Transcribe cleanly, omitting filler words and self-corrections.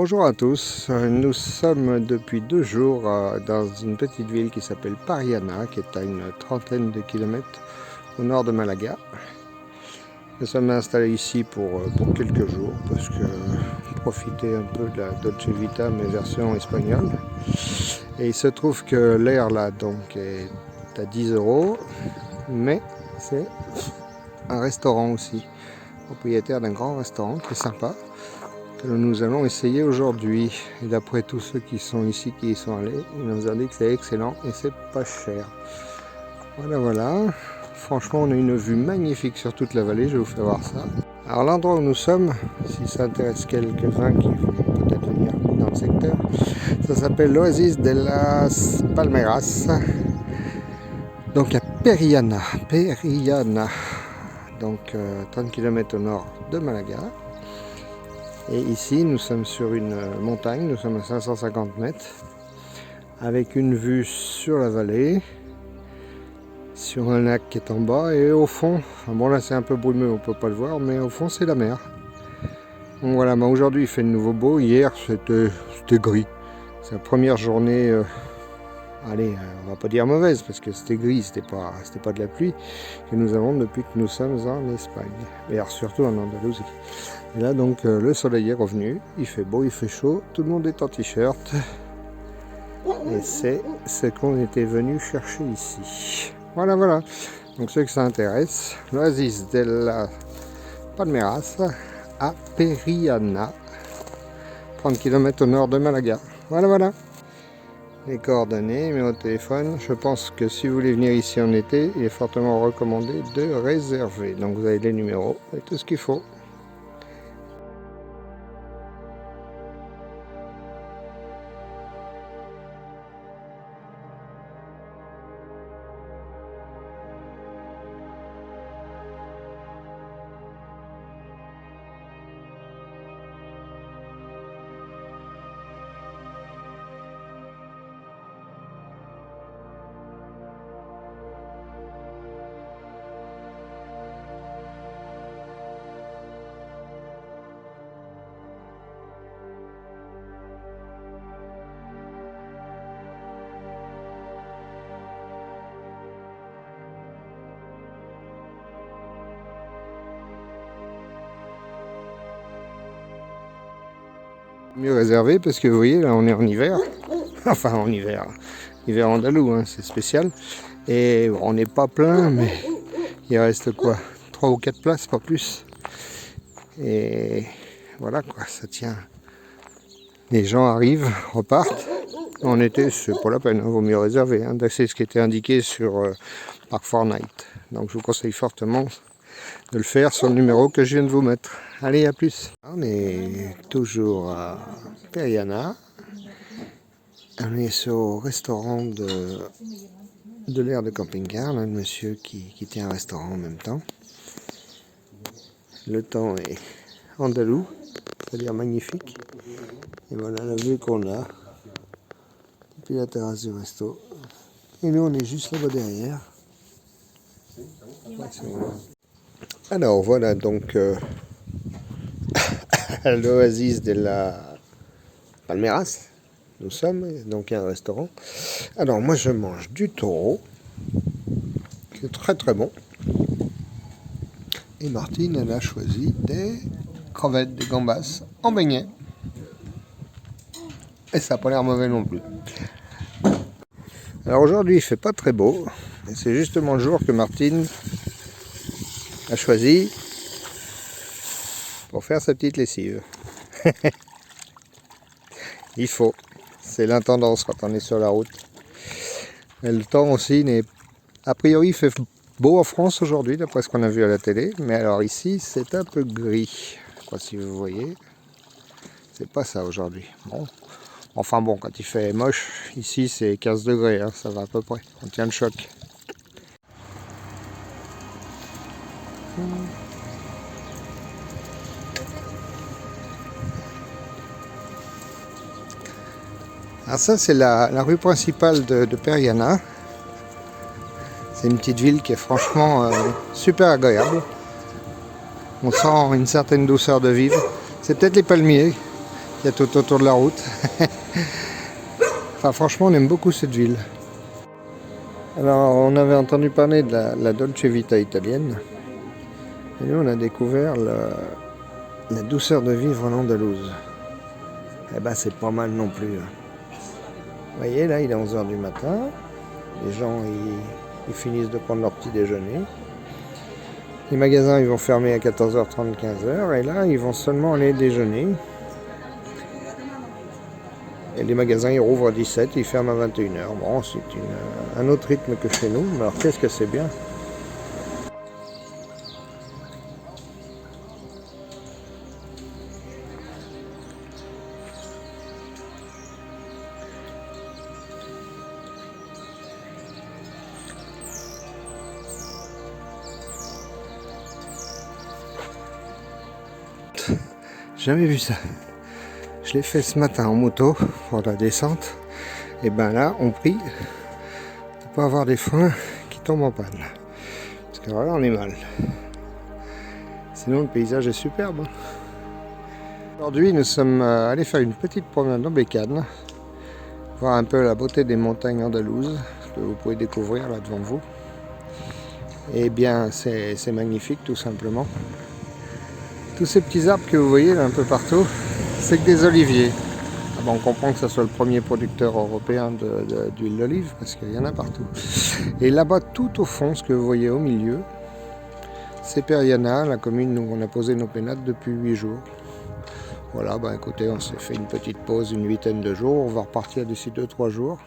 Bonjour à tous, nous sommes depuis 2 jours dans une petite ville qui s'appelle Pariana, qui est à une trentaine de kilomètres au nord de Malaga. Nous sommes installés ici pour quelques jours parce que profiter un peu de la Dolce Vita mais version espagnole. Et il se trouve que l'air là donc est à 10 €, mais c'est un restaurant aussi, propriétaire d'un grand restaurant qui est sympa, que nous allons essayer aujourd'hui. Et d'après tous ceux qui sont ici, qui y sont allés, ils nous ont dit que c'est excellent et c'est pas cher. Voilà. Franchement, on a une vue magnifique sur toute la vallée, je vais vous faire voir ça. Alors l'endroit où nous sommes, si ça intéresse quelques-uns qui vont peut-être venir dans le secteur, ça s'appelle l'Oasis de las Palmeras. Donc à Periana, donc 30 km au nord de Malaga. Et ici, nous sommes sur une montagne, nous sommes à 550 mètres, avec une vue sur la vallée, sur un lac qui est en bas, et au fond, bon là c'est un peu brumeux, on ne peut pas le voir, mais au fond c'est la mer. Donc voilà, aujourd'hui il fait de nouveau beau, hier c'était gris. C'est la première journée, allez, on va pas dire mauvaise, parce que c'était gris, c'était pas de la pluie, que nous avons depuis que nous sommes en Espagne, et alors surtout en Andalousie. Et là donc le soleil est revenu, il fait beau, il fait chaud, tout le monde est en t-shirt. Et c'est ce qu'on était venu chercher ici. Voilà. Donc ceux que ça intéresse, l'Oasis de las Palmeras à Periana, 30 km au nord de Malaga. Voilà. Les coordonnées, numéro de téléphone. Je pense que si vous voulez venir ici en été, il est fortement recommandé de réserver. Donc vous avez les numéros et tout ce qu'il faut. Mieux réservé parce que vous voyez là on est en hiver, enfin en hiver andalou, hein, c'est spécial, et on n'est pas plein, mais il reste quoi, 3 ou 4 places, pas plus, et voilà quoi, ça tient, les gens arrivent, repartent. En été c'est pas la peine, vaut mieux réserver, hein, c'est ce qui était indiqué sur Park4Night, donc je vous conseille fortement de le faire sur le numéro que je viens de vous mettre. Allez, à plus. On est toujours à Periana. On est sur le restaurant de l'aire de camping-car. Là, le monsieur qui tient un restaurant en même temps. Le temps est andalou, c'est-à-dire magnifique. Et voilà la vue qu'on a. Et puis la terrasse du resto. Et nous, on est juste là-bas derrière. Alors voilà donc à l'Oasis de las Palmeras, nous sommes, donc il y a un restaurant. Alors moi je mange du taureau, qui est très très bon. Et Martine elle a choisi des crevettes, des gambas en beignet. Et ça n'a pas l'air mauvais non plus. Alors aujourd'hui il fait pas très beau, et c'est justement le jour que Martine a choisi pour faire sa petite lessive. Il faut, c'est l'intendance quand on est sur la route. Et le temps aussi n'est, a priori il fait beau en France aujourd'hui d'après ce qu'on a vu à la télé, mais alors ici c'est un peu gris, je sais pas si vous voyez, c'est pas ça aujourd'hui. Bon, enfin bon, quand il fait moche, ici c'est 15 degrés, hein, ça va à peu près, on tient le choc. Alors ça c'est la rue principale de Periana. C'est une petite ville qui est franchement super agréable. On sent une certaine douceur de vivre. C'est peut-être les palmiers Il y a tout autour de la route. Enfin, franchement, on aime beaucoup cette ville. Alors, on avait entendu parler de la Dolce Vita italienne. Et nous, on a découvert la douceur de vivre en Andalouse. Eh ben, c'est pas mal non plus. Vous voyez, là, il est 11 h du matin. Les gens, ils finissent de prendre leur petit déjeuner. Les magasins, ils vont fermer à 14h30, 15h. Et là, ils vont seulement aller déjeuner. Et les magasins, ils rouvrent à 17, ils ferment à 21h. Bon, c'est un autre rythme que chez nous. Mais alors, qu'est-ce que c'est bien. Jamais vu ça. Je l'ai fait ce matin en moto pour la descente. Et ben là, on prie de pas avoir des freins qui tombent en panne. Parce que là, on est mal. Sinon, le paysage est superbe. Aujourd'hui, nous sommes allés faire une petite promenade en Bécane. Voir un peu la beauté des montagnes andalouses que vous pouvez découvrir là devant vous. Et bien, c'est magnifique tout simplement. Tous ces petits arbres que vous voyez là un peu partout, c'est que des oliviers. Ah bon, on comprend que ce soit le premier producteur européen d'huile d'olive, parce qu'il y en a partout. Et là-bas, tout au fond, ce que vous voyez au milieu, c'est Periana, la commune où on a posé nos pénates depuis 8 jours. Voilà, bah écoutez, on s'est fait une petite pause, une 8aine de jours. On va repartir d'ici 2-3 jours.